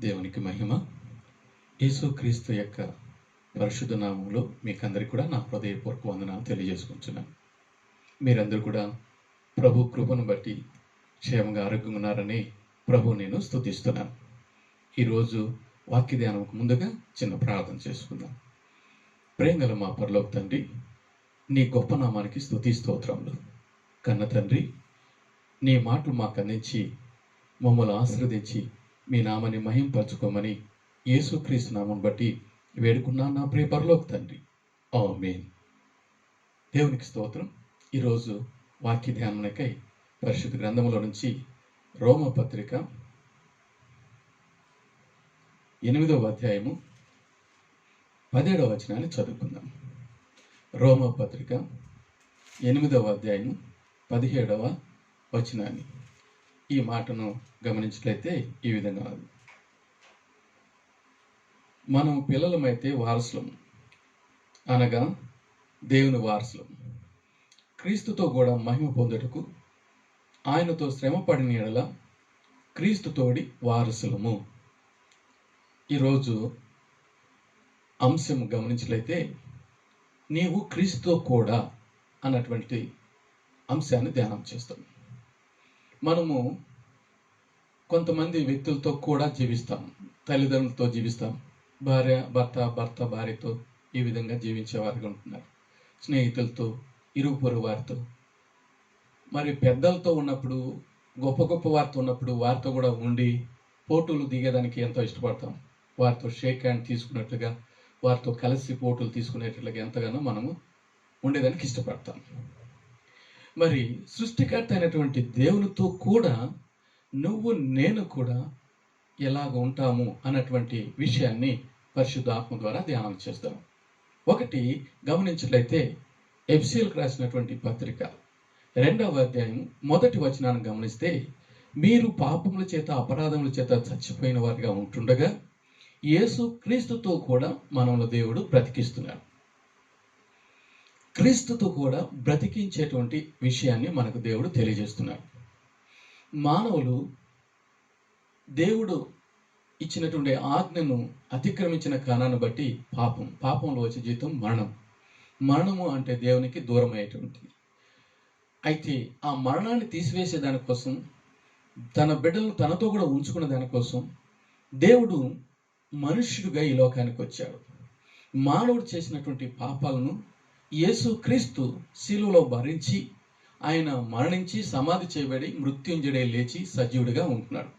దేవునికి మహిమ. యేసుక్రీస్తు యొక్క పరిశుద్ధ నామములో మీకందరికీ కూడా నా హృదయపూర్వక వందనాలు తెలియజేసుకుంటున్నాను. మీరందరూ కూడా ప్రభు కృపను బట్టి క్షేమంగా ఆరోగ్యంగా ఉన్నారని ప్రభు నేను స్తుతిస్తున్నాను. ఈరోజు వాక్య ధ్యానంకు ముందుగా చిన్న ప్రార్థన చేసుకుందాం. ప్రేమగల మా పరలోక తండ్రి, నీ గొప్ప నామానికి స్తుతి స్తోత్రములు. కన్న తండ్రి, నీ మాటలు మాకు అందించి మమ్మల్ని ఆశీర్వదించి మీ నామాన్ని మహింపరచుకోమని యేసుక్రీస్తు నామం బట్టి వేడుకున్నాను నా ప్రియ పరలోక తండ్రి. ఆమేన్. దేవునికి స్తోత్రం. ఈరోజు వాక్య ధ్యానమునకై పరిశుద్ధ గ్రంథములో నుంచి రోమా పత్రిక 8వ అధ్యాయము 17వ వచనాన్ని చదువుకుందాం. రోమా పత్రిక 8వ అధ్యాయము 17వ వచనాన్ని. ఈ మాటను గమనించినట్లయితే ఈ విధంగా ఉంది: మనం పిల్లలమైతే వారసులం, అనగా దేవుని వారసులం, క్రీస్తుతో కూడా మహిమ పొందుటకు ఆయనతో శ్రమ పడిన యెడల క్రీస్తుతోడి వారసులము. ఈరోజు అంశం గమనించినట్లయితే నీవు క్రీస్తుతో కూడా అన్నటువంటి అంశాన్ని ధ్యానం చేస్తాం. మనము కొంతమంది వ్యక్తులతో కూడా జీవిస్తాం, తల్లిదండ్రులతో జీవిస్తాం, భర్త భార్యతో ఈ విధంగా జీవించేవారుగా ఉంటున్నారు, స్నేహితులతో, ఇరుగు పొరుగు వారితో, మరి పెద్దలతో ఉన్నప్పుడు, గొప్ప గొప్ప వారితో ఉన్నప్పుడు వారితో కూడా ఉండి ఫోటోలు దిగేదానికి ఎంతో ఇష్టపడతాం. వారితో షేక్ హ్యాండ్ తీసుకున్నట్లుగా, వారితో కలిసి ఫోటోలు తీసుకునేట్లుగా ఎంతగానో మనము ఉండేదానికి ఇష్టపడతాం. మరి సృష్టికర్త అయినటువంటి దేవునితో కూడా నువ్వు నేను కూడా ఎలాగ ఉంటాము అన్నటువంటి విషయాన్ని పరిశుద్ధ ఆత్మ ద్వారా ధ్యానం చేస్తాం. ఒకటి గమనించినట్లయితే ఎఫెసీయులకు రాసినటువంటి పత్రిక 2వ అధ్యాయం 1వ వచనాన్ని గమనిస్తే, మీరు పాపముల చేత అపరాధముల చేత చచ్చిపోయిన వారిగా ఉంటుండగా యేసు క్రీస్తుతో కూడా మనల్ని దేవుడు బ్రతికిస్తున్నాడు. క్రీస్తుతో కూడా బ్రతికించేటువంటి విషయాన్ని మనకు దేవుడు తెలియజేస్తున్నాడు. మానవులు దేవుడు ఇచ్చినటువంటి ఆజ్ఞను అతిక్రమించిన కారణాన్ని బట్టి పాపంలో వచ్చే జీతం మరణము అంటే దేవునికి దూరం అయ్యేటువంటిది. అయితే ఆ మరణాన్ని తీసివేసే దానికోసం, తన బిడ్డలను తనతో కూడా ఉంచుకున్న దానికోసం దేవుడు మనుష్యుడిగా ఈ లోకానికి వచ్చాడు. మానవుడు చేసినటువంటి పాపాలను యేసు క్రీస్తు శిలువలో భరించి, ఆయన మరణించి సమాధి చేయబడి మృత్యుంజయుడై లేచి సజీవుడిగా ఉంటున్నాడు.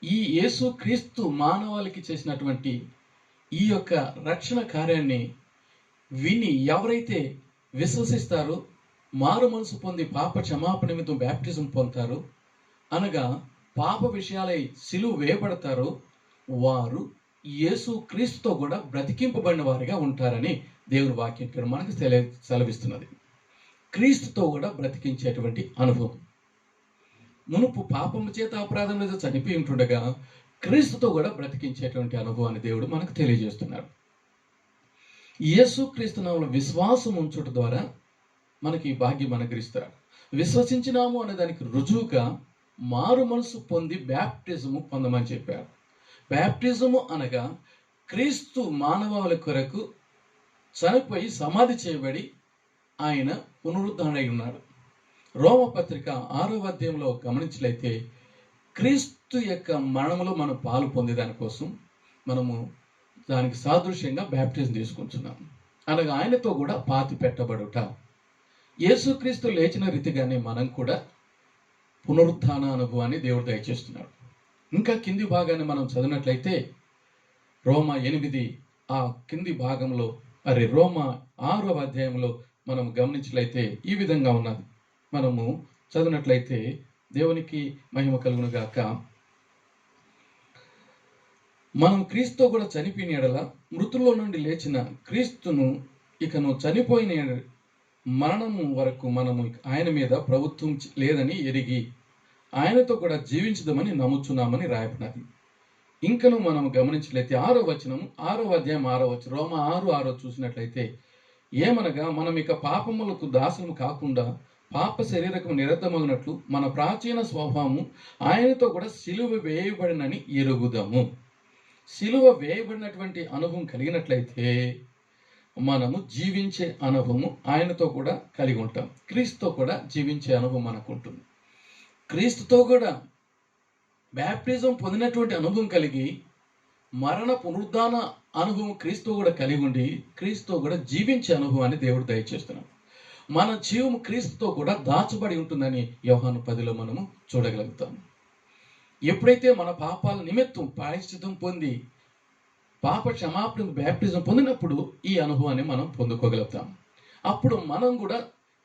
ఈ యేసు క్రీస్తు మానవాళికి చేసినటువంటి ఈ యొక్క రక్షణ కార్యాన్ని విని ఎవరైతే విశ్వసిస్తారో, మారు మనసు పొంది పాప క్షమాపణ నిమిత్తం బ్యాప్టిజం పొందుతారో, అనగా పాప విషయాలై సిలువ వేయబడతారో, వారు యేసు క్రీస్తుతో కూడా బ్రతికింపబడిన వారిగా ఉంటారని దేవుని వాక్యం ఇక్కడ మనకు సెలవిస్తున్నది. క్రీస్తుతో కూడా బ్రతికించేటువంటి అనుభవం. మునుపు పాపము చేత అపరాధం మీద చనిపోయి ఉంటుండగా క్రీస్తుతో కూడా బ్రతికించేటువంటి అనుభవాన్ని దేవుడు మనకు తెలియజేస్తున్నాడు. యేసు క్రీస్తు నామములో విశ్వాసం ఉంచుట ద్వారా మనకి భాగ్యం అనుగ్రహిస్తాడు. విశ్వసించినాము అనే దానికి రుజువుగా మారు మనసు పొంది బ్యాప్టిజము పొందమని చెప్పారు. బ్యాప్టిజము అనగా క్రీస్తు మానవాళి కొరకు చనిపోయి సమాధి చేయబడి ఆయన పునరుద్ధరణై ఉన్నాడు. రోమపత్రిక 6వ అధ్యాయంలో గమనించినట్లయితే క్రీస్తు యొక్క మరణములో మనం పాలు పొందేదానికోసం మనము దానికి సాదృశ్యంగా బ్యాప్టిజం తీసుకుంటున్నాం, అనగా ఆయనతో కూడా పాతి పెట్టబడుట. యేసుక్రీస్తు లేచిన రీతిగానే మనం కూడా పునరుత్థాన అనుభవాన్ని దేవుడు దయచేస్తున్నాడు. ఇంకా కింది భాగాన్ని మనం చదివినట్లయితే రోమా 8 ఆ కింది భాగంలో రోమా 6వ అధ్యాయంలో మనం గమనించినట్లయితే ఈ విధంగా ఉన్నది. మనము చదివినట్లయితే దేవునికి మహిమ కలుగును గాక. మనం క్రీస్తుతో కూడా చనిపోయిన యెడల మృతుల్లో నుండి లేచిన క్రీస్తును ఇకను చనిపోయిన మరణము వరకు మనము ఆయన మీద ప్రభుత్వం లేదని ఎరిగి ఆయనతో కూడా జీవించదామని నమ్ముచున్నామని రాయబడినది. ఇంకను మనం గమనించినట్లయితే 6వ వచనం, 6వ అధ్యాయం 6వ వచనం, రోమా 6:6 చూసినట్లయితే, ఏమనగా మనం ఇక పాపములకు దాసులము కాకుండా పాప శరీరకము నిరర్ధమగినట్లు మన ప్రాచీన స్వభావము ఆయనతో కూడా సిలువ వేయబడినని ఎరుగుదాము. సిలువ వేయబడినటువంటి అనుభవం కలిగినట్లయితే మనము జీవించే అనుభవము ఆయనతో కూడా కలిగి ఉంటాం. క్రీస్తుతో కూడా జీవించే అనుభవం మనకు ఉంటుంది. క్రీస్తుతో కూడా బ్యాప్టిజం పొందినటువంటి అనుభవం కలిగి మరణ పునరుద్ధాన అనుభవం క్రీస్తు కూడా కలిగి ఉండి క్రీస్తుతో కూడా జీవించే అనుభవాన్ని దేవుడు దయచేస్తున్నాడు. మన జీవం క్రీస్తుతో కూడా దాచబడి ఉంటుందని యోహాను 10లో మనము చూడగలుగుతాం. ఎప్పుడైతే మన పాపాల నిమిత్తం ప్రాయశ్చిత్తం పొంది పాప క్షమాపణ బ్యాప్టిజం పొందినప్పుడు ఈ అనుభవాన్ని మనం పొందుకోగలుగుతాం. అప్పుడు మనం కూడా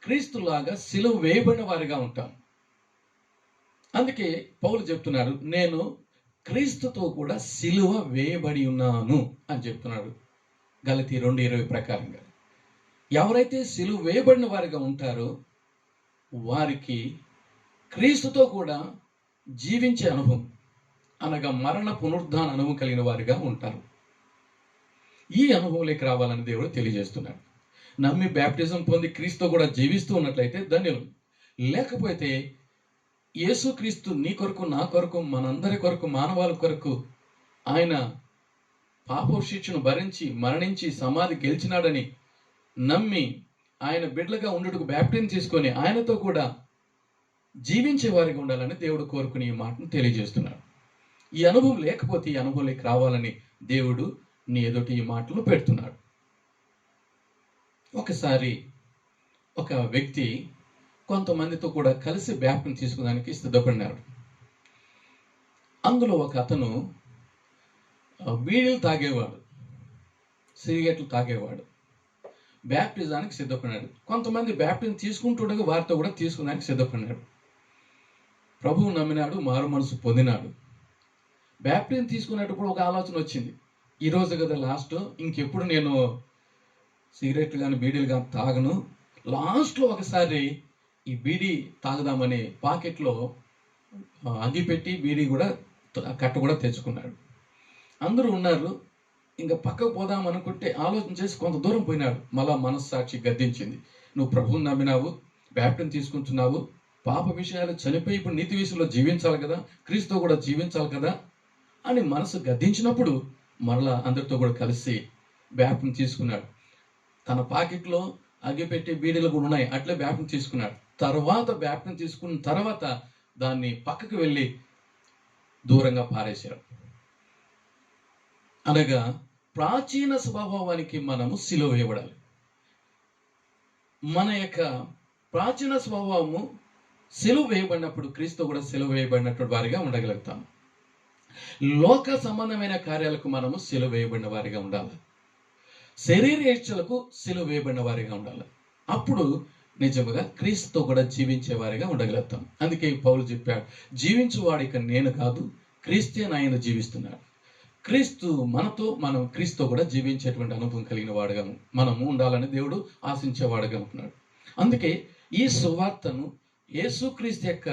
క్రీస్తులాగా సిలువ వేయబడిన వారిగా ఉంటాం. అందుకే పౌలు చెప్తున్నాడు, నేను క్రీస్తుతో కూడా సిలువ వేయబడి ఉన్నాను అని చెప్తున్నాడు గలతీ 2:20 ప్రకారంగా. ఎవరైతే సిలువ వేయబడిన వారిగా ఉంటారో వారికి క్రీస్తుతో కూడా జీవించే అనుభవం అనగా మరణ పునరుద్ధాన అనుభవం కలిగిన వారిగా ఉంటారు. ఈ అనుభవంలోకి రావాలని దేవుడు తెలియజేస్తున్నాడు. నమ్మి బ్యాప్టిజం పొంది క్రీస్తుతో కూడా జీవిస్తూ ఉన్నట్లయితే ధన్యులు. లేకపోతే యేసుక్రీస్తు నీ కొరకు, నా కొరకు, మనందరి కొరకు, మానవాళి కొరకు ఆయన పాపశిక్షను భరించి మరణించి సమాధి గెలిచినాడని నమ్మి ఆయన బిడ్డలుగా ఉండుటకు బ్యాప్టిజం తీసుకొని ఆయనతో కూడా జీవించే వారిగా ఉండాలని దేవుడు కోరుకుని ఈ మాటను తెలియజేస్తున్నాడు. ఈ అనుభవం లేకపోతే ఈ అనుభవంలోకి రావాలని దేవుడు నీ ఎదుటి ఈ మాటలు పెడుతున్నాడు. ఒకసారి ఒక వ్యక్తి కొంతమందితో కూడా కలిసి బ్యాప్టిజం తీసుకోవడానికి సిద్ధపడినాడు. అందులో ఒక అతను బీడీలు తాగేవాడు, సిగరెట్లు తాగేవాడు. బ్యాప్టిజానికి సిద్ధపడినాడు. కొంతమంది బ్యాప్టిజం తీసుకుంటుండగా వారితో కూడా తీసుకోవడానికి సిద్ధపడినాడు. ప్రభువు నమ్మినాడు, మారు మనసు పొందినాడు. బ్యాప్టిజం తీసుకునేటప్పుడు ఒక ఆలోచన వచ్చింది, ఈరోజు కదా లాస్ట్, ఇంకెప్పుడు నేను సిగరెట్లు కానీ బీడీలు కానీ తాగను, లాస్ట్లో ఒకసారి ఈ బీడీ తాగదామని పాకెట్లో అగ్గిపెట్టి బీడీ కూడా కట్ట కూడా తెచ్చుకున్నాడు. అందరూ ఉన్నారు, ఇంకా పక్కకు పోదాం అనుకుంటే ఆలోచన చేసి కొంత దూరం పోయినాడు. మళ్ళా మనస్సాక్షి గద్దించింది, నువ్వు ప్రభువుని నమ్మినావు, బ్యాప్టిజం తీసుకుంటున్నావు, పాప విషయాలు చనిపోయి ఇప్పుడు నీతి విషయంలో జీవించాలి కదా, క్రీస్తుతో కూడా జీవించాలి కదా అని మనసు గద్దించినప్పుడు మరలా అందరితో కూడా కలిసి బ్యాప్టిజం తీసుకున్నాడు. తన పాకెట్లో అగ్గిపెట్టి బీడీలు కూడా ఉన్నాయి, అట్లే బ్యాప్టిజం తీసుకున్నాడు. తర్వాత బ్యాప్టిజం తీసుకున్న తర్వాత దాన్ని పక్కకు వెళ్ళి దూరంగా పారేశాడు. అనగా ప్రాచీన స్వభావానికి మనము సిలువ వేయబడాలి. మన యొక్క ప్రాచీన స్వభావము సిలువ వేయబడినప్పుడు క్రీస్తు కూడా సిలువ వేయబడినటువంటి వారిగా ఉండగలుగుతాం. లోక సంబంధమైన కార్యాలకు మనము సిలువ వేయబడిన వారిగా ఉండాలి. శరీర ఇచ్చలకు సిలువ వేయబడిన వారిగా ఉండాలి. అప్పుడు నిజముగా క్రీస్తుతో కూడా జీవించే వారిగా ఉండగలుగుతాం. అందుకే పౌలు చెప్పాడు, జీవించువాడు ఇక నేను కాదు, క్రీస్తే నాయన జీవిస్తున్నాడు. క్రీస్తు మనతో, మనం క్రీస్తుతో కూడా జీవించేటువంటి అనుభవం కలిగిన వాడుగా మనము ఉండాలని దేవుడు ఆశించేవాడుగా ఉంటున్నాడు. అందుకే ఈ సువార్తను, యేసుక్రీస్తు యొక్క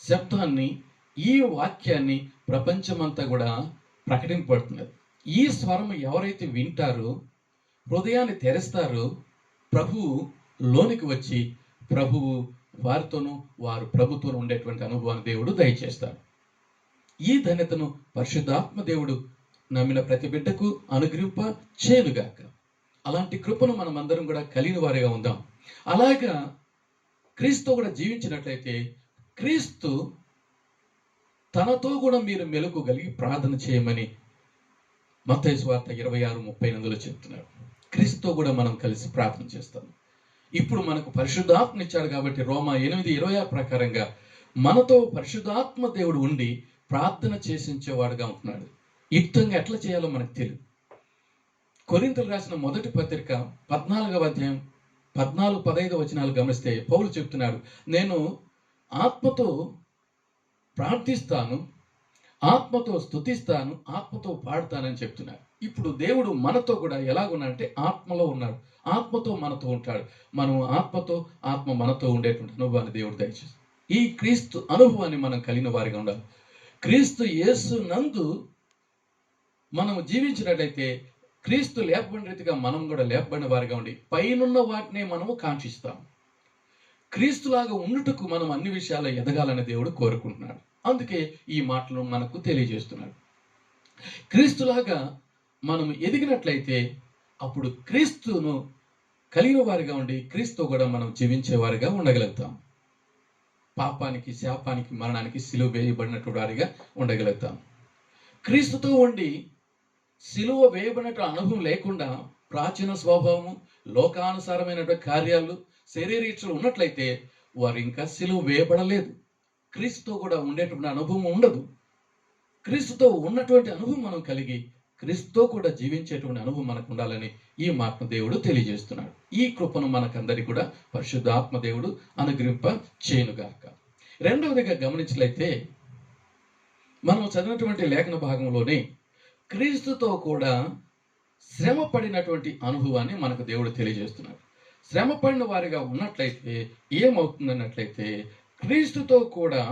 శబ్దాన్ని, ఈ వాక్యాన్ని ప్రపంచమంతా కూడా ప్రకటింపబడుతున్నది. ఈ స్వరం ఎవరైతే వింటారో, హృదయాన్ని తెరుస్తారో, ప్రభువు లోనికి వచ్చి ప్రభువు వారితోనూ వారు ప్రభుత్వం ఉండేటువంటి అనుభవాన్ని దేవుడు దయచేస్తారు. ఈ ధన్యతను పరిశుద్ధాత్మ దేవుడు నమ్మిన ప్రతి బిడ్డకు అనుగ్రహింప చేయనుగాక. అలాంటి కృపను మనం అందరం కూడా కలిగిన వారిగా ఉందాం. అలాగా క్రీస్తు కూడా జీవించినట్లయితే క్రీస్తు తనతో కూడా మీరు మెలకుగలిగి ప్రార్థన చేయమని మత్తయి సువార్త 26:38 చెప్తున్నాడు. క్రీస్తుతో కూడా మనం కలిసి ప్రార్థన చేస్తాం. ఇప్పుడు మనకు పరిశుద్ధాత్మ ఇచ్చాడు కాబట్టి రోమా 8:26 ప్రకారంగా మనతో పరిశుద్ధాత్మ దేవుడు ఉండి ప్రార్థన చేసించేవాడుగా ఉంటున్నాడు. యుక్తంగా ఎట్లా చేయాలో మనకు తెలియదు. కొరింథీయులకు రాసిన మొదటి పత్రిక 14వ అధ్యాయం 14-15 గమనిస్తే పౌలు చెప్తున్నాడు, నేను ఆత్మతో ప్రార్థిస్తాను, ఆత్మతో స్తుతిస్తాను, ఆత్మతో పాడుతానని చెప్తున్నాడు. ఇప్పుడు దేవుడు మనతో కూడా ఎలాగున్నాడంటే ఆత్మలో ఉన్నాడు, ఆత్మతో మనతో ఉంటాడు. మనం ఆత్మతో, ఆత్మ మనతో ఉండేటువంటి అనుభవాన్ని దేవుడు దయచేసి ఈ క్రీస్తు అనుభవాన్ని మనం కలిగిన వారిగా ఉండాలి. క్రీస్తు యేసు నందు మనము జీవించినట్లయితే క్రీస్తు లేపబడిన రీతిగా మనం కూడా లేపబడిన వారిగా ఉండి పైనున్న వాటినే మనము కాంక్షిస్తాం. క్రీస్తులాగా ఉండుటకు మనం అన్ని విషయాల్లో ఎదగాలని దేవుడు కోరుకుంటున్నాడు. అందుకే ఈ మాటలు మనకు తెలియజేస్తున్నాడు. క్రీస్తులాగా మనం ఎదిగినట్లయితే అప్పుడు క్రీస్తును కలిగిన వారిగా ఉండి క్రీస్తు కూడా మనం జీవించేవారిగా ఉండగలుగుతాం. పాపానికి, శాపానికి, మరణానికి సిలువ వేయబడినటువంటి వారిగా ఉండగలుగుతాం. క్రీస్తుతో ఉండి సిలువ వేయబడినట్టు అనుభవం లేకుండా ప్రాచీన స్వభావము, లోకానుసారమైనటువంటి కార్యాలు, శరీరీక్షలు ఉన్నట్లయితే వారు ఇంకా సిలువ వేయబడలేదు. క్రీస్తుతో కూడా ఉండేటువంటి అనుభవం ఉండదు. క్రీస్తుతో ఉన్నటువంటి అనుభవం మనం కలిగి క్రీస్తుతో కూడా జీవించేటువంటి అనుభవం మనకు ఉండాలని ఈ మాటను దేవుడు తెలియజేస్తున్నాడు. ఈ కృపను మనకందరికీ కూడా పరిశుద్ధాత్మ దేవుడు అనుగ్రహింప చేయనుగాక. రెండవదిగా గమనించినట్లయితే మనం చదివినటువంటి లేఖన భాగంలోనే క్రీస్తుతో కూడా శ్రమ పడినటువంటి అనుభవాన్ని మనకు దేవుడు తెలియజేస్తున్నాడు. శ్రమ పడిన వారిగా ఉన్నట్లయితే ఏమవుతుందన్నట్లయితే క్రీస్తుతో కూడా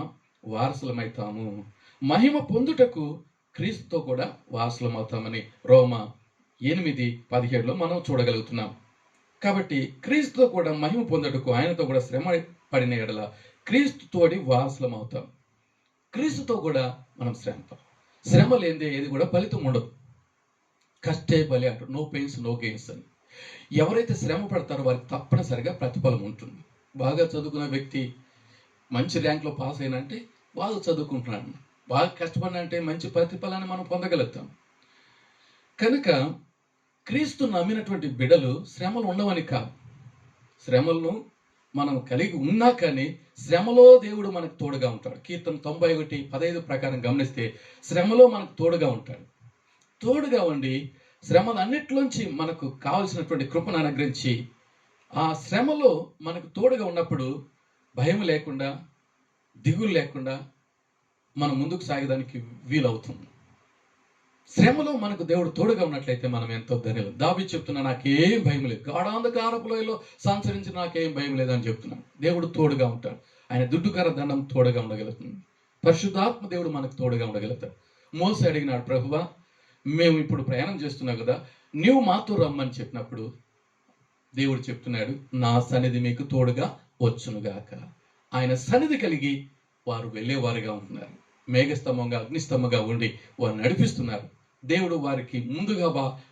వారసులమవుతాము. మహిమ పొందుటకు క్రీస్తుతో కూడా వారసులమవుతామని రోమా 8:17 మనం చూడగలుగుతున్నాం. కాబట్టి క్రీస్తుతో కూడా మహిమ పొందుటకు, ఆయనతో కూడా శ్రమ పడిన ఎడల క్రీస్తుతోటి వారసులమవుతాం. క్రీస్తుతో కూడా మనం శ్రమ లేనిదే ఏది కూడా ఫలితం ఉండదు. కష్టే బలి అంటారు, నో పెయిన్స్ నో గెయిన్స్ అని. ఎవరైతే శ్రమ పడతారో వారికి తప్పనిసరిగా ప్రతిఫలం ఉంటుంది. బాగా చదువుకున్న వ్యక్తి మంచి ర్యాంక్లో పాస్ అయినంటే బాగా చదువుకుంటున్నాడు, బాగా కష్టపడినంటే మంచి ప్రతిఫలాన్ని మనం పొందగలుగుతాం. కనుక క్రీస్తు నమ్మినటువంటి బిడ్డలు శ్రమలు ఉండవని కాదు. శ్రమలను మనం కలిగి ఉన్నా కానీ శ్రమలో దేవుడు మనకు తోడుగా ఉంటాడు. కీర్తన 91:15 ప్రకారం గమనిస్తే శ్రమలో మనకు తోడుగా ఉంటాడు. తోడుగా ఉండి శ్రమలన్నిటిలోంచి మనకు కావలసినటువంటి కృపను అనుగ్రహించి ఆ శ్రమలో మనకు తోడుగా ఉన్నప్పుడు భయం లేకుండా, దిగులు లేకుండా మనం ముందుకు సాగడానికి వీలవుతుంది. శ్రమలో మనకు దేవుడు తోడుగా ఉన్నట్లయితే మనం ఎంతో ధన్యులు. దావీదు చెప్తున్నా, నాకేం భయం లేదు, గాఢాంధకారపు లోయలో సంచరించి నాకేం భయం లేదని చెప్తున్నాను. దేవుడు తోడుగా ఉంటాడు. ఆయన దుడ్డుకర దండం తోడుగా ఉండగలుగుతుంది. పరిశుద్ధాత్మ దేవుడు మనకు తోడుగా ఉండగలుగుతాడు. మోసే అడిగినాడు, ప్రభువా మేము ఇప్పుడు ప్రయాణం చేస్తున్నాం కదా, నీవు మాతో రమ్మని చెప్పినప్పుడు దేవుడు చెప్తున్నాడు, నా సన్నిధి మీకు తోడుగా వచ్చునుగాక. ఆయన సన్నిధి కలిగి వారు వెళ్ళేవారుగా ఉంటున్నారు. మేఘస్తంభంగా, అగ్నిస్తంభంగా ఉండి వారు నడిపిస్తున్నారు. దేవుడు వారికి ముందుగా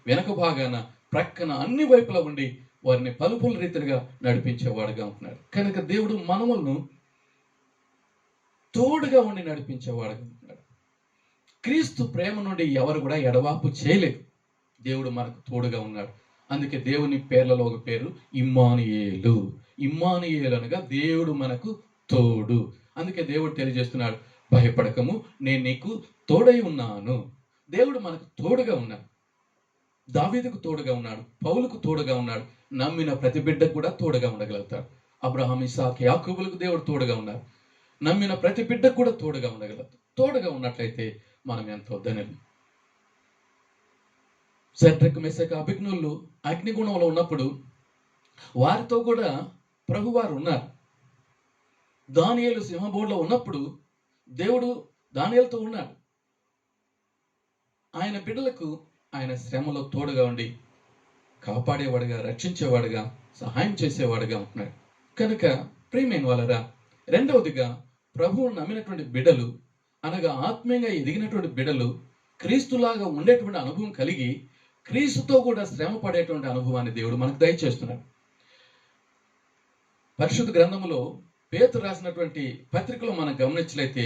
వెనక భాగాన, ప్రక్కన, అన్ని వైపులా ఉండి వారిని పలుపుల రీతిగా నడిపించేవాడుగా ఉంటున్నాడు. కనుక దేవుడు మనములను తోడుగా ఉండి నడిపించేవాడుగా ఉంటున్నాడు. క్రీస్తు ప్రేమ నుండి ఎవరు కూడా ఎడవాపు చేయలేదు. దేవుడు మనకు తోడుగా ఉన్నాడు. అందుకే దేవుని పేర్లలో ఒక పేరు ఇమ్మానుయేలు. ఇమ్మానుయేలు అనగా దేవుడు మనకు తోడు. అందుకే దేవుడు తెలియజేస్తున్నాడు, భయపడకము, నేను నీకు తోడై ఉన్నాను. దేవుడు మనకు తోడుగా ఉన్నాడు. దావీదుకు తోడుగా ఉన్నాడు, పౌలుకు తోడుగా ఉన్నాడు. నమ్మిన ప్రతి బిడ్డకు కూడా తోడుగా ఉండగలుగుతాడు. అబ్రహాం, ఇస్సాకు, యాకోబులకు దేవుడు తోడుగా ఉన్నారు. నమ్మిన ప్రతి బిడ్డకు కూడా తోడుగా ఉండగలుగుతాడు. తోడుగా ఉన్నట్లయితే మనం ఎంతో ధన్యులు. షద్రకు, మెషకు, అబేద్నెగోలు అగ్నిగుణంలో ఉన్నప్పుడు వారితో కూడా ప్రభువారు ఉన్నారు. దానియేలు సింహబోనులో ఉన్నప్పుడు దేవుడు దానియేలుతో ఉన్నాడు. ఆయన బిడ్డలకు ఆయన శ్రమలో తోడుగా ఉండి కాపాడేవాడుగా, రక్షించేవాడుగా, సహాయం చేసేవాడుగా ఉంటున్నాడు. కనుక ప్రియమైన వాళ్ళరా, రెండవదిగా ప్రభువును నమ్మినటువంటి బిడ్డలు అనగా ఆత్మీయంగా ఎదిగినటువంటి బిడ్డలు క్రీస్తులాగా ఉండేటువంటి అనుభవం కలిగి క్రీస్తుతో కూడా శ్రమ పడేటువంటి అనుభవాన్ని దేవుడు మనకు దయచేస్తున్నాడు. పరిశుద్ధ గ్రంథములో పేతురు రాసినటువంటి పత్రికలో మనం గమనించినట్లయితే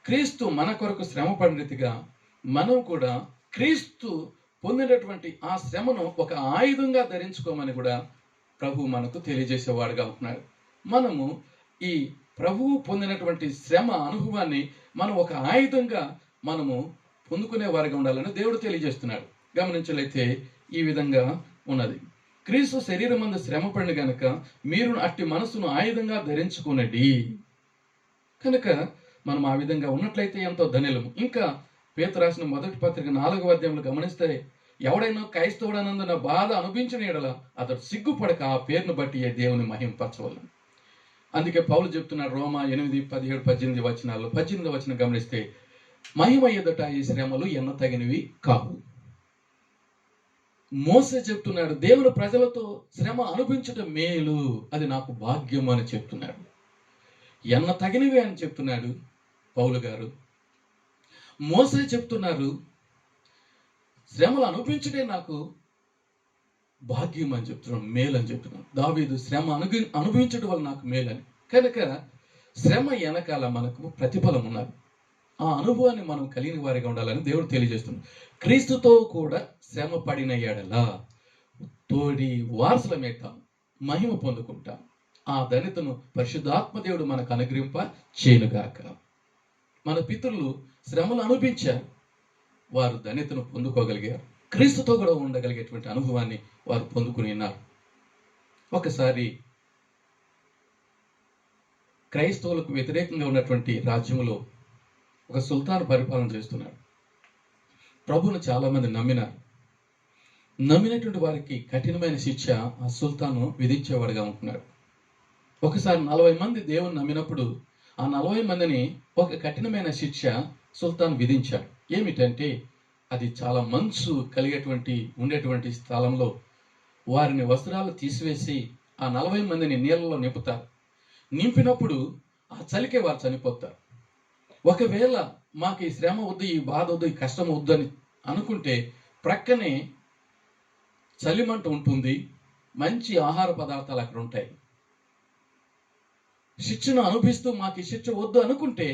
క్రీస్తు మన కొరకు శ్రమ పడిన రీతిగా మనం కూడా క్రీస్తు పొందినటువంటి ఆ శ్రమను ఒక ఆయుధంగా ధరించుకోమని కూడా ప్రభువు మనకు తెలియజేసేవాడుగా ఉంటున్నాడు. మనము ఈ ప్రభువు పొందినటువంటి శ్రమ అనుభవాన్ని మనం ఒక ఆయుధంగా మనము పొందుకునే వారిగా ఉండాలని దేవుడు తెలియజేస్తున్నాడు. గమనించలైతే ఈ విధంగా ఉన్నది. క్రీస్తు శరీరమందు శ్రమ పడిన గనుక మీరు అట్టి మనసును ఆయుధంగా ధరించుకునండి. కనుక మనం ఆ విధంగా ఉన్నట్లయితే ఎంతో ధన్యులము. ఇంకా పేతురు రాసిన మొదటి పత్రిక 4వ అధ్యాయంలో గమనిస్తే, ఎవడైనా క్రైస్తవుడనందున బాధ అనుభవించిన ఎడల అతడు సిగ్గుపడక ఆ పేరును బట్టి దేవుని మహింపరచవలెను. అందుకే పౌలు చెప్తున్నాడు రోమా 8, 17, 18 వచనాల్లో. 18వ వచనం గమనిస్తే, మహిమ ఎదుట ఈ శ్రమలు ఎన్న తగినవి కావు. మోసే చెప్తున్నాడు, దేవుని ప్రజలతో శ్రమ అనుభవించడం మేలు, అది నాకు భాగ్యం అని చెప్తున్నాడు. ఎన్న తగినవి అని చెప్తున్నాడు పౌలు గారు. మోసే చెప్తున్నారు, శ్రమలు అనుభవించడే నాకు భాగ్యం అని చెప్తున్నాడు, మేలు అని చెప్తున్నాడు. దావీదు శ్రమ అనుభవించడం వల్ల నాకు మేలని. కనుక శ్రమ వెనకాల మనకు ప్రతిఫలం ఉన్నది. ఆ అనుభవాన్ని మనం కలిగిన వారిగా ఉండాలని దేవుడు తెలియజేస్తున్నాడు. క్రీస్తుతో కూడా శ్రమ పడిన ఎడలా తోడి వారసులమేతాం, మహిమ పొందుకుంటాం. ఆ ధన్యతను పరిశుద్ధాత్మ దేవుడు మనకు అనుగ్రహింప చేయనుగాక. మన పితరులు శ్రమలు అనుభవించారు, వారు ధన్యతను పొందుకోగలిగారు. క్రీస్తుతో కూడా ఉండగలిగేటువంటి అనుభవాన్ని వారు పొందుకుని ఉన్నారు. ఒకసారి క్రైస్తవులకు వ్యతిరేకంగా ఉన్నటువంటి రాజ్యములో ఒక సుల్తాన్ పరిపాలన చేస్తున్నాడు. ప్రభువును చాలా మంది నమ్మినారు. నమ్మినటువంటి వారికి కఠినమైన శిక్ష ఆ సుల్తాను విధించేవాడుగా ఉంటున్నాడు. ఒకసారి 40 మంది దేవుని నమ్మినప్పుడు ఆ 40 మందిని ఒక కఠినమైన శిక్ష సుల్తాన్ విధించాడు. ఏమిటంటే, అది చాలా మంచు కలిగేటువంటి ఉండేటువంటి స్థలంలో వారిని వస్త్రాలు తీసివేసి ఆ 40 మందిని నీళ్ళలో నింపుతారు. నింపినప్పుడు ఆ చలికే వారు చనిపోతారు. ఒకవేళ మాకు ఈ శ్రమ వద్దు, ఈ బాధ వద్దు, ఈ కష్టం వద్దు అని అనుకుంటే ప్రక్కనే చలిమంట ఉంటుంది, మంచి ఆహార పదార్థాలు అక్కడ ఉంటాయి. శిక్షను అనుభవిస్తూ మాకు ఈ శిక్ష వద్దు అనుకుంటే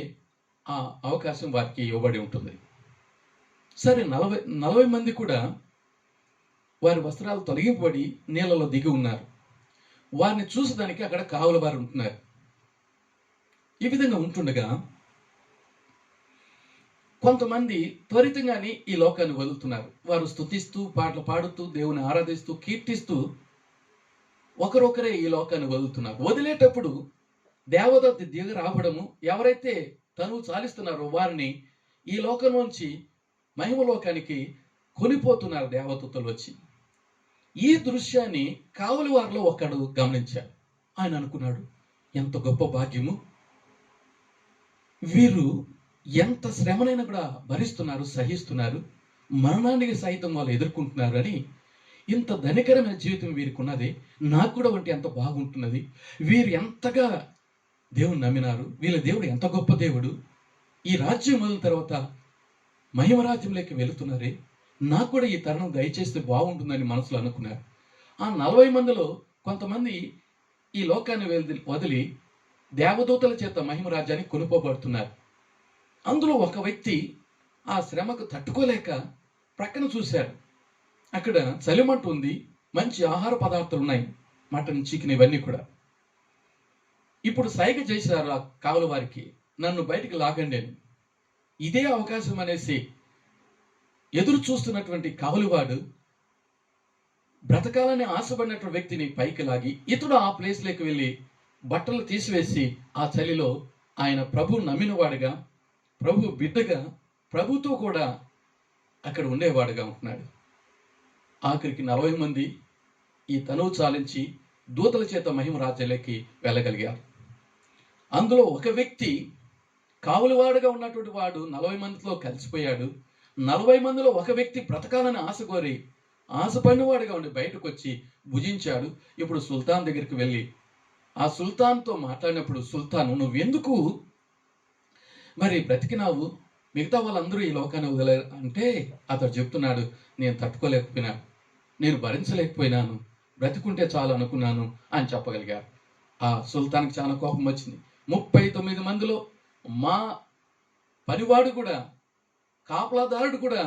ఆ అవకాశం వారికి ఇవ్వబడి ఉంటుంది. సరే, 40 మంది కూడా వారి వస్త్రాలు తొలగింపబడి నీళ్ళలో దిగి ఉన్నారు. వారిని చూసేదానికి అక్కడ కావలి వారు ఉంటున్నారు. ఈ విధంగా ఉంటుండగా కొంతమంది త్వరితంగానే ఈ లోకాన్ని వదులుతున్నారు. వారు స్తుతిస్తూ, పాటలు పాడుతూ, దేవుని ఆరాధిస్తూ, కీర్తిస్తూ ఒకరొకరే ఈ లోకాన్ని వదులుతున్నారు. వదిలేటప్పుడు దేవదత్త దిగ రావడము, ఎవరైతే తనువు చాలిస్తున్నారో వారిని ఈ లోకం నుంచి మహిమలోకానికి కొనిపోతున్నారు దేవదత్తులు వచ్చి. ఈ దృశ్యాన్ని కావలి వారిలో ఒకడు గమనించాడు. ఆయన అనుకున్నాడు, ఎంత గొప్ప భాగ్యము, వీరు ఎంత శ్రమనైనా కూడా భరిస్తున్నారు, సహిస్తున్నారు, మరణానికి సైతం వాళ్ళు ఎదుర్కొంటున్నారు అని. ఇంత ధనికరమైన జీవితం వీరికి ఉన్నది, నాకు కూడా ఉంటే ఎంత బాగుంటున్నది. వీరు ఎంతగా దేవుని నమ్మినారు, వీళ్ళ దేవుడు ఎంత గొప్ప దేవుడు, ఈ రాజ్యం మొదల తర్వాత మహిమరాజ్యంలోకి వెళుతున్నారే, నాకు కూడా ఈ తరుణం దయచేస్తే బాగుంటుందని మనసులో అనుకున్నారు. ఆ 40 మందిలో కొంతమంది ఈ లోకాన్ని వదిలి దేవదూతల చేత మహిమరాజ్యానికి కొనుక్కోబడుతున్నారు. అందులో ఒక వ్యక్తి ఆ శ్రమకు తట్టుకోలేక ప్రక్కన చూశారు. అక్కడ చలిమంట ఉంది, మంచి ఆహార పదార్థాలు ఉన్నాయి, మటన్, చికెన్ ఇవన్నీ కూడా. ఇప్పుడు సైగ చేశారు ఆ కావలి వారికి, నన్ను బయటికి లాగండి అని. ఇదే అవకాశం అనేసి ఎదురు చూస్తున్నటువంటి కావలివాడు బ్రతకాలని ఆశపడినటువంటి వ్యక్తిని పైకి లాగి ఇతడు ఆ ప్లేస్లోకి వెళ్ళి బట్టలు తీసివేసి ఆ చలిలో ఆయన ప్రభు నమ్మినవాడుగా, ప్రభు బిడ్డగా, ప్రభుతో కూడా అక్కడ ఉండేవాడుగా ఉంటున్నాడు. ఆఖరికి 40 మంది ఈ తనువు చాలించి దూతల చేత మహిమ రాజ్యాలకి వెళ్ళగలిగారు. అందులో ఒక వ్యక్తి కావలివాడుగా ఉన్నటువంటి వాడు 40 మందిలో కలిసిపోయాడు. 40 మందిలో ఒక వ్యక్తి బ్రతకాలని ఆశ కోరి ఆశపడినవాడుగా ఉండి బయటకు వచ్చి భుజించాడు. ఇప్పుడు సుల్తాన్ దగ్గరికి వెళ్ళి ఆ సుల్తాన్తో మాట్లాడినప్పుడు, సుల్తాను, నువ్వెందుకు మరి బ్రతికినావు, మిగతా వాళ్ళందరూ ఈ లోకాన్ని వదిలేరు అంటే అతడు చెప్తున్నాడు, నేను తట్టుకోలేకపోయినాను, నేను భరించలేకపోయినాను, బ్రతికుంటే చాలు అనుకున్నాను అని చెప్పగలిగారు. ఆ సుల్తాన్కి చాలా కోపం వచ్చింది. 39 మందిలో మా పనివాడు కూడా, కాపలాదారుడు కూడా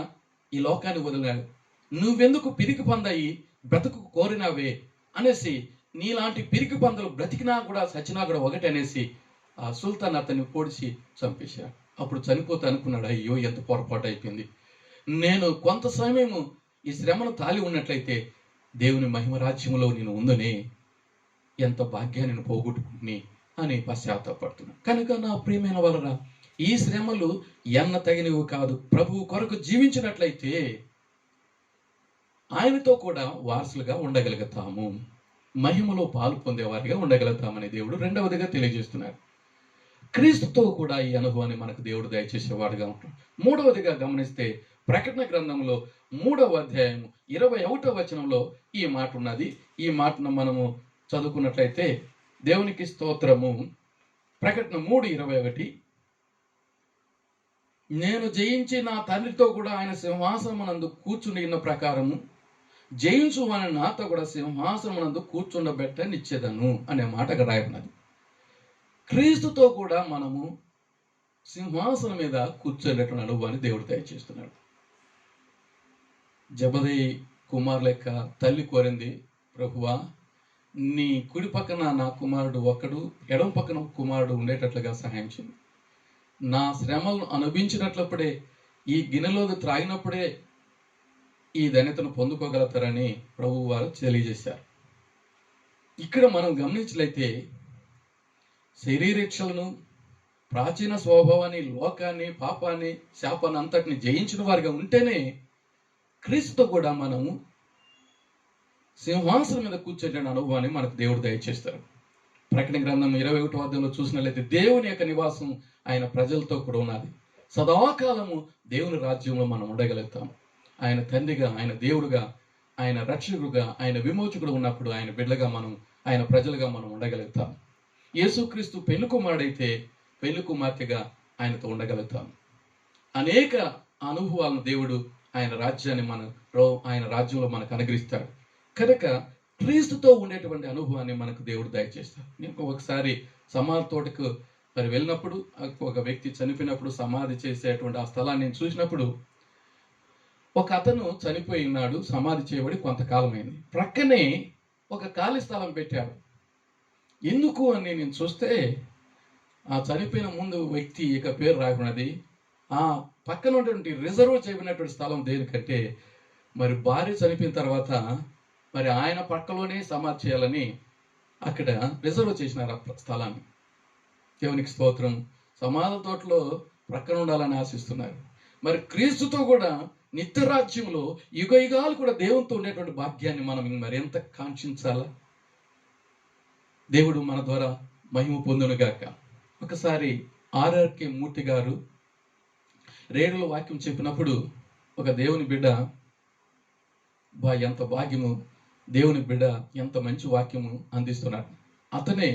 ఈ లోకాన్ని వదిలినాడు, నువ్వెందుకు పిరికి పందాయి బ్రతుకు కోరినావే అనేసి, నీలాంటి పిరికి పందులు బ్రతికినా కూడా సచ్చినా కూడా ఒకటి అనేసి ఆ సుల్తాన్ అతన్ని పొడిచి చంపేశాడు. అప్పుడు చనిపోతే అనుకున్నాడు, అయ్యో ఎంత పొరపాటు అయిపోయింది, నేను కొంత సమయము ఈ శ్రమను తాలి ఉన్నట్లయితే దేవుని మహిమరాజ్యంలో నేను ఉందనే, ఎంత భాగ్యాన్ని నేను పోగొట్టుకుని అని పశ్చాత్తాపడుతున్నాను. కనుక నా ప్రియమైన వారరా, ఈ శ్రమలు ఎన్న తగినవి కాదు. ప్రభువు కొరకు జీవించినట్లయితే ఆయనతో కూడా వారసులుగా ఉండగలుగుతాము, మహిమలో పాలు పొందేవారిగా ఉండగలుగుతామని దేవుడు రెండవదిగా తెలియజేస్తున్నారు. క్రీస్తుతో కూడా ఈ అనుభవాన్ని మనకు దేవుడు దయచేసేవాడుగా ఉంటాడు. మూడవదిగా గమనిస్తే ప్రకటన గ్రంథంలో 3వ అధ్యాయం 21వ వచనంలో ఈ మాట ఉన్నది. ఈ మాటను మనము చదువుకున్నట్లయితే దేవునికి స్తోత్రము. ప్రకటన 3:21, నేను జయించి నా తండ్రితో కూడా ఆయన సింహాసనమునందు కూర్చుని ఉన్న ప్రకారము జయించు అని నాతో కూడా సింహాసనమునందు కూర్చుండబెట్టనిచ్చేదను అనే మాటగా రాయబడినది. క్రీస్తుతో కూడా మనము సింహాసనం మీద కూర్చోలేటువంటి అనుభవాన్ని దేవుడు దయచేస్తున్నాడు. జబదయి కుమారు లెక్క తల్లి కోరింది, ప్రభువా నీ కుడి పక్కన నా కుమారుడు ఒక్కడు, ఎడమ పక్కన కుమారుడు ఉండేటట్లుగా సహాయం చేయండి. నా శ్రమలను అనుభవించినట్లప్పుడే, ఈ గిన్నెలోకి త్రాగినప్పుడే ఈ ధన్యతను పొందుకోగలుగుతారని ప్రభువు వారు తెలియజేశారు. ఇక్కడ మనం గమనించినట్లయితే శరీరేచ్ఛలను, ప్రాచీన స్వభావాన్ని, లోకాన్ని, పాపాన్ని, శాపాన్ని అంతటిని జయించిన వారిగా ఉంటేనే క్రీస్తుతో కూడా మనము సింహాసనం మీద కూర్చునే అనుభవాన్ని మనకు దేవుడు దయచేస్తారు. ప్రకటన గ్రంథం 21వ అధ్యాయంలో చూసినట్లయితే దేవుని యొక్క నివాసం ఆయన ప్రజలతో కూడా ఉన్నది. సదాకాలము దేవుని రాజ్యంలో మనం ఉండగలుగుతాం. ఆయన తండ్రిగా, ఆయన దేవుడుగా, ఆయన రక్షకుడుగా, ఆయన విమోచకుడు ఉన్నప్పుడు ఆయన బిడ్డగా మనం, ఆయన ప్రజలుగా మనం ఉండగలుగుతాం. యేసుక్రీస్తు పెళ్లి కుమారుడైతే పెళ్లి కుమార్తెగా ఆయనతో ఉండగలుగుతాం. అనేక అనుభవాలను దేవుడు ఆయన రాజ్యాన్ని ఆయన రాజ్యంలో మనకు అనుగ్రహిస్తాడు. కనుక క్రీస్తుతో ఉండేటువంటి అనుభవాన్ని మనకు దేవుడు దయచేస్తాడు. నేను ఒకసారి సమాధి తోటకు వెళ్ళినప్పుడు, ఒక వ్యక్తి చనిపోయినప్పుడు సమాధి చేసేటువంటి ఆ స్థలాన్ని నేను చూసినప్పుడు, ఒక అతను చనిపోయి ఉన్నాడు, సమాధి చేయబడి కొంతకాలమైంది. ప్రక్కనే ఒక ఖాళీ స్థలం పెట్టాడు. ఎందుకు అని నేను చూస్తే, ఆ చనిపోయిన ముందు వ్యక్తి ఇక పేరు రాకున్నది. ఆ పక్కన ఉన్నటువంటి రిజర్వ్ చేయబడినటువంటి స్థలం దేనికంటే, మరి భార్య చనిపోయిన తర్వాత మరి ఆయన పక్కలోనే సమాధి చేయాలని అక్కడ రిజర్వ్ చేసినారు ఆ స్థలాన్ని. దేవునికి స్తోత్రం. సమాధి తోటలో ప్రక్కన ఉండాలని ఆశిస్తున్నారు. మరి క్రీస్తుతో కూడా నిత్య రాజ్యంలో యుగ యుగాలు కూడా దేవునితో ఉండేటువంటి భాగ్యాన్ని మనం మరి ఎంత కాంక్షించాలా? దేవుడు మన ద్వారా మహిమ పొందునుగాక. ఒకసారి ఆర్ఆర్కే మూర్తి గారు రేడియోలో వాక్యం చెప్పినప్పుడు, ఒక దేవుని బిడ్డ, ఎంత భాగ్యము, దేవుని బిడ్డ ఎంత మంచి వాక్యము అందిస్తున్నాడు. అతనే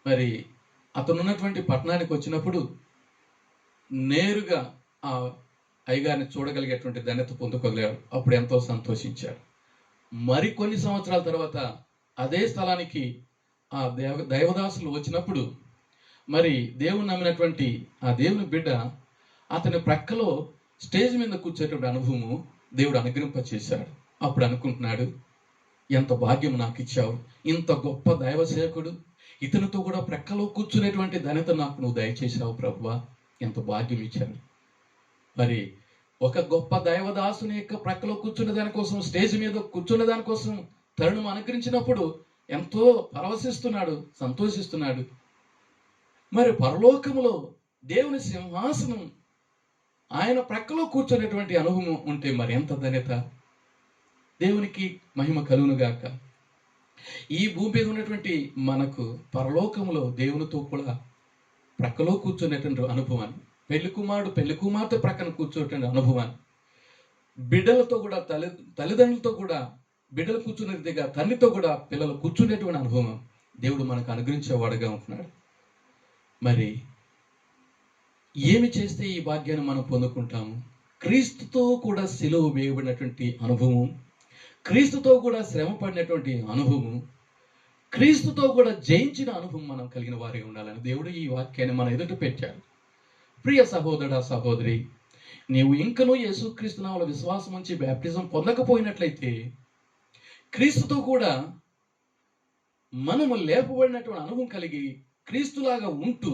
మరి అతను ఉన్నటువంటి పట్టణానికి వచ్చినప్పుడు నేరుగా ఆ అయ్యగారిని చూడగలిగేటువంటి ధన్యత పొందుకోగలిగాడు. అప్పుడు ఎంతో సంతోషించాడు. మరికొన్ని సంవత్సరాల తర్వాత అదే స్థలానికి ఆ దైవదాసులు వచ్చినప్పుడు, మరి దేవుని నమ్మినటువంటి ఆ దేవుని బిడ్డ అతని ప్రక్కలో స్టేజ్ మీద కూర్చేటువంటి అనుభవము దేవుడు అనుగ్రహింపచేశాడు. అప్పుడు అనుకుంటున్నాడు, ఎంత భాగ్యం నాకు ఇచ్చావు, ఇంత గొప్ప దైవ సేవకుడు, ఇతనితో కూడా ప్రక్కలో కూర్చునేటువంటి ధన్యత నాకు నువ్వు దయచేసావు ప్రభువా, ఎంత భాగ్యం ఇచ్చాను. మరి ఒక గొప్ప దైవదాసుని యొక్క ప్రక్కలో కూర్చునే దానికోసం, స్టేజ్ మీద కూర్చునే దానికోసం తరుణం అనుగ్రహించినప్పుడు ఎంతో పరవశిస్తున్నాడు, సంతోషిస్తున్నాడు. మరి పరలోకములో దేవుని సింహాసనం, ఆయన ప్రక్కలో కూర్చునేటువంటి అనుభవం ఉంటే మరి ఎంత ధన్యత. దేవునికి మహిమ కలుగునుగాక. ఈ భూమి మీద ఉన్నటువంటి మనకు పరలోకములో దేవునితో కూడా ప్రక్కలో కూర్చునేటువంటి అనుభవాన్ని, పెళ్లి కుమారుడు పెళ్లి కుమార్తె ప్రక్కన కూర్చునేటువంటి అనుభవాన్ని, బిడ్డలతో కూడా తల్లిదండ్రులతో కూడా బిడ్డలు కూర్చునేదిగా తండ్రితో కూడా పిల్లలు కూర్చునేటువంటి అనుభవం దేవుడు మనకు అనుగ్రహించేవాడుగా ఉంటున్నాడు. మరి ఏమి చేస్తే ఈ భాగ్యాన్ని మనం పొందుకుంటాము? క్రీస్తుతో కూడా సిలువ వేయబడినటువంటి అనుభవం, క్రీస్తుతో కూడా శ్రమ పడినటువంటి అనుభవం, క్రీస్తుతో కూడా జయించిన అనుభవం మనం కలిగిన వారే ఉండాలని దేవుడు ఈ వాక్యాన్ని మన ఎదుట పెట్టాడు. ప్రియ సహోదరుడా, సహోదరి, నీవు ఇంకనూ యేసుక్రీస్తు నామములో విశ్వాసం ఉంచి బాప్టిజం పొందకపోయినట్లయితే, క్రీస్తుతో కూడా మనము లేపబడినటువంటి అనుభవం కలిగి క్రీస్తులాగా ఉంటూ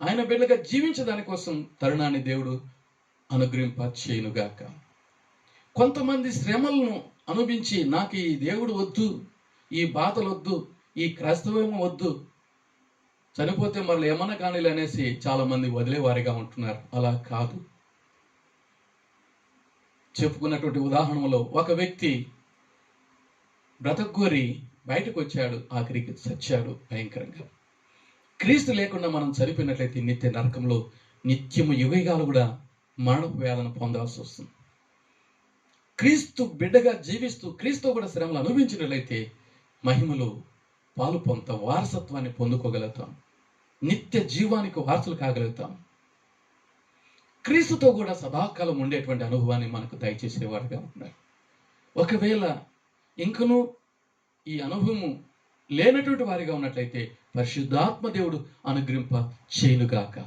ఆయన బిడ్డగా జీవించడాని కోసం తరుణాన్ని దేవుడు అనుగ్రహింపచేయునుగాక. కొంతమంది శ్రమలను అనుభవించి, నాకు ఈ దేవుడు వద్దు, ఈ బాధలు వద్దు, ఈ క్రైస్తవం వద్దు, చనిపోతే మరలు ఏమన్నా కానీలు అనేసి చాలా మంది వదిలేవారిగా ఉంటున్నారు. అలా కాదు. చెప్పుకున్నటువంటి ఉదాహరణలో ఒక వ్యక్తి బ్రతకగోరి బయటకు వచ్చాడు, ఆఖరికి చచ్చాడు భయంకరంగా. క్రీస్తు లేకుండా మనం చనిపోయినట్లయితే నిత్య నరకంలో నిత్యము యుగాలు కూడా మరణపు వేదన పొందాల్సి వస్తుంది. క్రీస్తు బిడ్డగా జీవిస్తూ క్రీస్తు కూడా శ్రమలు అనుభవించినట్లయితే మహిమలో పాలు పొందుతాం, వారసత్వాన్ని పొందుకోగలుగుతాం, నిత్య జీవానికి వారసులు కాగలుగుతాం. క్రీస్తుతో కూడా సదాకాలం ఉండేటువంటి అనుభవాన్ని మనకు దయచేసేవాడుగా ఉన్నారు. ఒకవేళ ఇంకనూ ఈ అనుభవము లేనటువంటి వారిగా ఉన్నట్లయితే పరిశుద్ధాత్మ దేవుడు అనుగ్రహింప చేయునుగాక.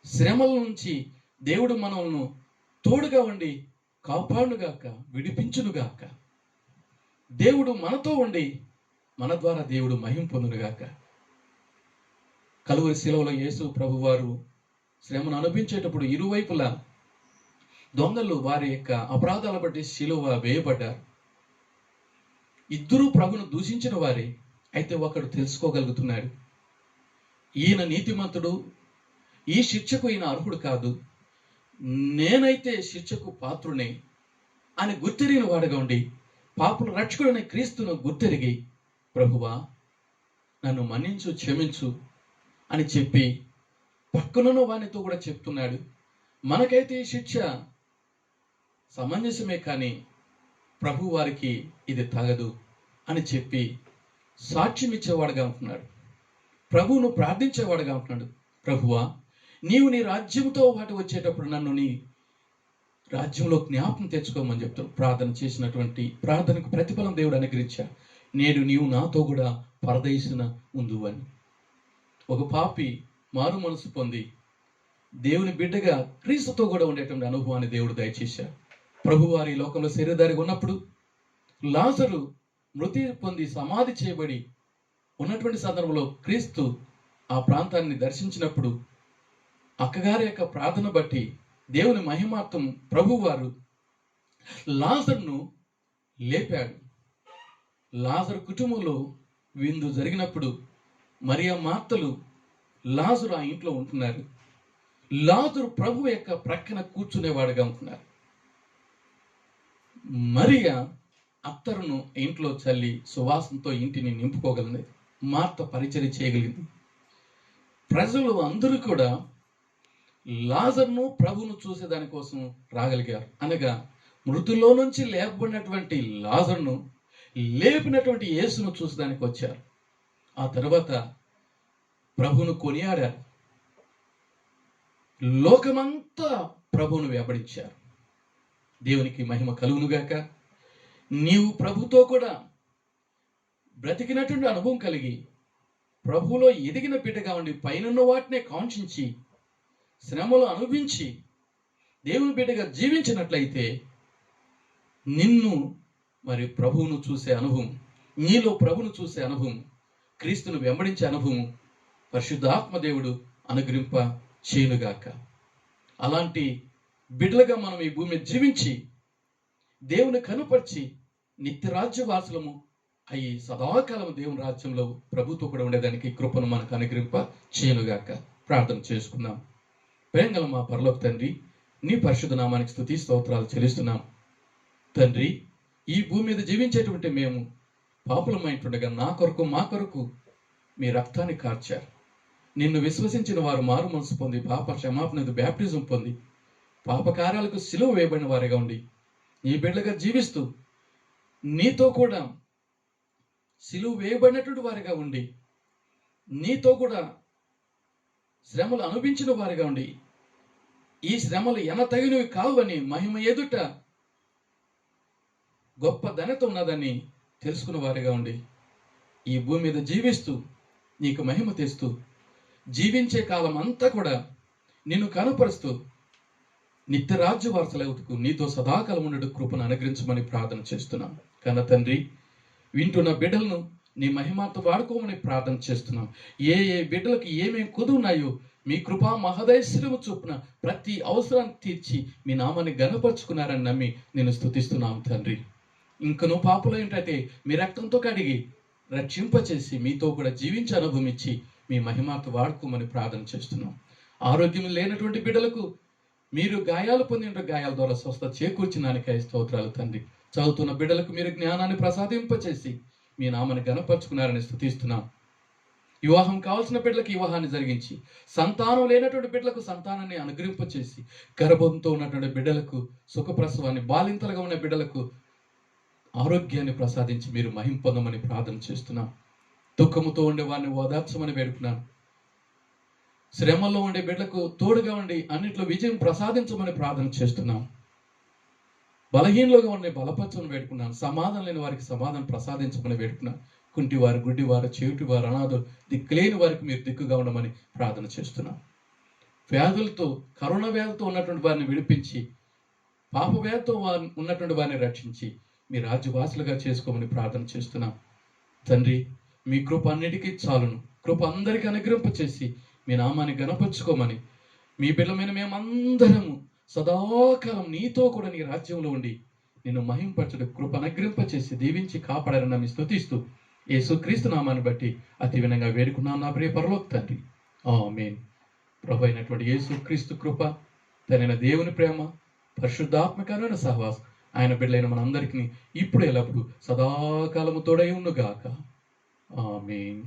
శ్రమల నుంచి దేవుడు మనల్ని తోడుగా ఉండి కాపాడునుగాక, విడిపించునుగాక. దేవుడు మనతో ఉండి మన ద్వారా దేవుడు మహిమ పొందునుగాక. కలువరి శిలువలో యేసు ప్రభువారు శ్రమను అనుభవించేటప్పుడు ఇరువైపులా దొంగలు వారి యొక్క అపరాధాల బట్టి శిలువ వేయబడ్డారు. ఇద్దరూ ప్రభును దూషించిన వారే. అయితే ఒకడు తెలుసుకోగలుగుతున్నాడు, ఈయన నీతిమంతుడు, ఈ శిక్షకు ఈయన అర్హుడు కాదు, నేనైతే శిక్షకు పాత్రునే అని గుర్తెరిగిన వాడుగా ఉండి పాపుల రక్షకుడనే క్రీస్తును గుర్తెరిగి, ప్రభువా నన్ను మన్నించు, క్షమించు అని చెప్పి పక్కనున్న వానితో కూడా చెప్తున్నాడు. మనకైతే ఈ శిక్ష సమంజసమే, కానీ ప్రభు వారికి ఇది తగదు అని చెప్పి సాక్ష్యం ఇచ్చేవాడుగా ఉంటున్నాడు. ప్రభువును ప్రార్థించేవాడుగా ఉంటున్నాడు. ప్రభువా, నీవు నీ రాజ్యంతో పాటు వచ్చేటప్పుడు నన్ను నీ రాజ్యంలో జ్ఞాపకం తెచ్చుకోమని చెప్తాడు. ప్రార్థన చేసినటువంటి ప్రార్థనకు ప్రతిఫలం దేవుడు అనుగ్రహించాడు. నేడు నీవు నాతో కూడా పరదేశున ఉండు అని. ఒక పాపి మారు మనసు పొంది దేవుని బిడ్డగా క్రీస్తుతో కూడా ఉండేటువంటి అనుభవాన్ని దేవుడు దయచేశాడు. ప్రభు వారి లోకంలో శరీరధారిగా ఉన్నప్పుడు లాజరు మృతి పొంది సమాధి చేయబడి ఉన్నటువంటి సందర్భంలో క్రీస్తు ఆ ప్రాంతాన్ని దర్శించినప్పుడు అక్కగారి యొక్క ప్రార్థన బట్టి దేవుని మహిమార్థం ప్రభువారు లాజరును లేపాడు. లాజరు కుటుంబంలో విందు జరిగినప్పుడు మరియా మార్తలు లాజరు ఆ ఇంట్లో ఉంటున్నారు. లాజరు ప్రభు యొక్క ప్రక్కన కూర్చునేవాడుగా ఉంటున్నారు. మరియా అత్తరును ఇంట్లో చల్లి సువాసనతో ఇంటిని నింపుకోగలిగింది. మార్త పరిచర్య చేయగలిగింది. ప్రజలు అందరూ కూడా లాజరును ప్రభును చూసేదాని కోసం రాగలిగారు. అనగా మృతుల్లో నుంచి లేపబడినటువంటి లాజరును లేపినటువంటి యేసును చూసేదానికి వచ్చారు. ఆ తర్వాత ప్రభును కొనియాడారు. లోకమంతా ప్రభువును వెంబడించారు. దేవునికి మహిమ కలుగునుగాక. నీవు ప్రభుతో కూడా బ్రతికినటువంటి అనుభవం కలిగి ప్రభువులో ఎదిగిన బిడ్డగా ఉండి పైనున్న వాటినే కాంక్షించి శ్రమలు అనుభవించి దేవుని బిడ్డగా జీవించినట్లయితే నిన్ను మరి ప్రభువును చూసే అనుభవం, నీలో ప్రభువును చూసే అనుభవం, క్రీస్తును వెంబడించే అనుభవం పరిశుద్ధాత్మ దేవుడు అనుగ్రహింప చేయునుగాక. అలాంటి బిడ్డలుగా మనం ఈ భూమి మీద జీవించి దేవుని కనుపరిచి నిత్య రాజ్య వాసులము అయ్యి సదాకాలం దేవుని రాజ్యంలో ప్రభుతో కూడా ఉండేదానికి కృపను మనకు అనుగ్రహింప చేయునుగాక. ప్రార్థన చేసుకుందాం. ప్రేమగల మా పరలోక తండ్రి, నీ పరిశుద్ధ నామానికి స్తుతి స్తోత్రాలు చెల్లిస్తున్నాం. తండ్రి, ఈ భూమి మీద జీవించేటువంటి మేము పాపులమైంటుండగా నా కొరకు మా కొరకు మీ రక్తాన్ని కార్చారు. నిన్ను విశ్వసించిన వారు మారు మనసు పొంది పాప క్షమాపణ బ్యాప్టిజం పొంది పాపకార్యాలకు సిలువ వేయబడిన వారిగా ఉండి నీ బిడ్డగా జీవిస్తూ నీతో కూడా సిలువ వేయబడినటువంటి వారిగా ఉండి నీతో కూడా శ్రమలు అనుభవించిన వారిగా ఉండి ఈ శ్రమలు ఎనతగినవి కావని మహిమ ఎదుట గొప్ప ధనత ఉన్నదని తెలుసుకున్న వారిగా ఉండి ఈ భూమి మీద జీవిస్తూ నీకు మహిమ తెస్తూ జీవించే కాలం అంతా కూడా నిన్ను కనపరుస్తూ నిత్య రాజ్య వారసులవుటకు నీతో సదాకాలం ఉండడు కృపను అనుగ్రహించమని ప్రార్థన చేస్తున్నాం. కన్న తండ్రి, వింటున్న బిడ్డలను నీ మహిమాతో వాడుకోమని ప్రార్థన చేస్తున్నాం. ఏ ఏ బిడ్డలకు ఏమేమి కుదున్నాయో మీ కృపా మహదైశ్వర్యము చొప్పున ప్రతి అవసరాన్ని తీర్చి మీ నామాన్ని గణపరుచుకున్నారని నమ్మి నేను స్తుతిస్తున్నాం తండ్రి. ఇంకనూ పాపులు ఏంటంటే మీ రక్తంతో కడిగి రక్షింపచేసి మీతో కూడా జీవించి అనుభవించి మీ మహిమాతో వాడుకోమని ప్రార్థన చేస్తున్నాం. ఆరోగ్యం లేనటువంటి బిడ్డలకు మీరు గాయాలు పొందిన గాయాల ద్వారా స్వస్థత చేకూర్చినానికై స్తోత్రాలు తండ్రి. చదువుతున్న బిడ్డలకు మీరు జ్ఞానాన్ని ప్రసాదింపచేసి మీ నామాన్ని గణపరుచుకున్నారని స్తుతిస్తున్నాం. వివాహం కావాల్సిన బిడ్డలకు వివాహాన్ని జరిగించి, సంతానం లేనటువంటి బిడ్డలకు సంతానాన్ని అనుగ్రహింపచేసి, గర్భంతో ఉన్నటువంటి బిడ్డలకు సుఖప్రసవాన్ని, బాలింతలుగా ఉన్న బిడ్డలకు ఆరోగ్యాన్ని ప్రసాదించి మీరు మహిమ పొందమని ప్రార్థన చేస్తున్నాం. దుఃఖముతో ఉండే వారిని ఓదార్చమని వేడుకున్నాను. శ్రమల్లో ఉండే బిడ్డలకు తోడుగా ఉండి అన్నిట్లో విజయం ప్రసాదించమని ప్రార్థన చేస్తున్నాం. బలహీనలుగా ఉండే బలపరచమని వేడుకున్నాను. సమాధానం లేని వారికి సమాధానం ప్రసాదించమని వేడుకున్నాను. కుంటివారు, గుడ్డివారు, చెవిటివారు, అనాథులు, దిక్కులేని వారికి మీరు దిక్కుగా ఉండమని ప్రార్థన చేస్తున్నాం. వ్యాధులతో, కరోనా వ్యాధితో ఉన్నటువంటి వారిని విడిపించి, పాప వ్యాధితో ఉన్నటువంటి వారిని రక్షించి మీ రాజ్యవాసులుగా చేసుకోమని ప్రార్థన చేస్తున్నాం. తండ్రి, మీ కృప అన్నిటికీ చాలును. కృప అందరికీ అనుగ్రహింపచేసి మీ నామాన్ని గణపరుచుకోమని, మీ బిడ్డల మీద మేమందరము సదాకాలం నీతో కూడా నీ రాజ్యంలో ఉండి నిన్ను మహింపరచుడు కృప అనుగ్రహింపచేసి దీవించి కాపాడారని మీ స్తుతిస్తూ యేసుక్రీస్తు నామాన్ని బట్టి అతి వినంగా వేడుకున్నాను నా ప్రియ పరలోక తండ్రి. ఆమేన్. ప్రభు అయినటువంటి యేసుక్రీస్తు కృప, తనైన దేవుని ప్రేమ, పరిశుద్ధాత్మకమైన సహవాసం ఆయన బిడ్డలైన మనందరికీ ఇప్పుడు ఎల్లప్పుడు సదాకాలము తోడై ఉండుగాక. ఆమేన్.